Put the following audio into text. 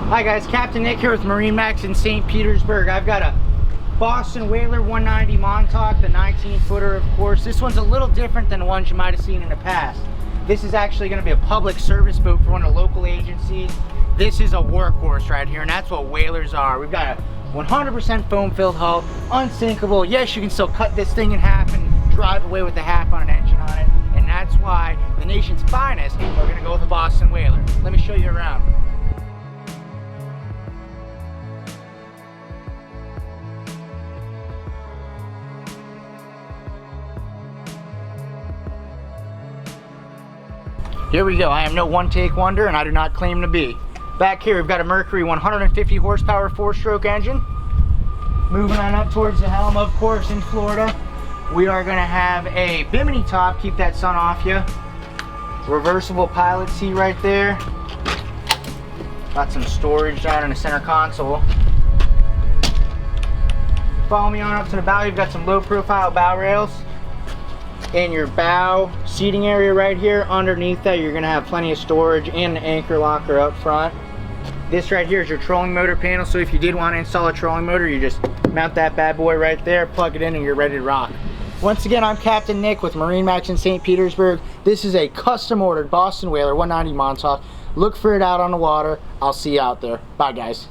Hi guys, Captain Nick here with MarineMax in St. Petersburg. I've got a Boston Whaler 190 Montauk, the 19-footer of course. This one's a little different than the ones you might have seen in the past. This is actually going to be a public service boat for one of the local agencies. This is a workhorse right here, and that's what whalers are. We've got a 100% foam-filled hull, unsinkable. Yes, you can still cut this thing in half and drive away with the half on an engine on it, and that's why the nation's finest are going to go with a Boston Whaler. Let me show you around. Here we go. I am no one-take wonder, and I do not claim to be. Back here, we've got a Mercury 150 horsepower 4-stroke engine. Moving on up towards the helm, of course, in Florida, we are going to have a bimini top, keep that sun off you. Reversible pilot seat right there. Got some storage down in the center console. Follow me on up to the bow. You've got some low-profile bow rails. In your bow seating area right here, underneath that you're going to have plenty of storage and an anchor locker up front. This right here is your trolling motor panel, so if you did want to install a trolling motor, you just mount that bad boy right there, plug it in, and you're ready to rock. Once again, I'm Captain Nick with MarineMax in St. Petersburg. This is a custom ordered Boston Whaler 190 Montauk. Look for it out on the water. I'll see you out there. Bye guys.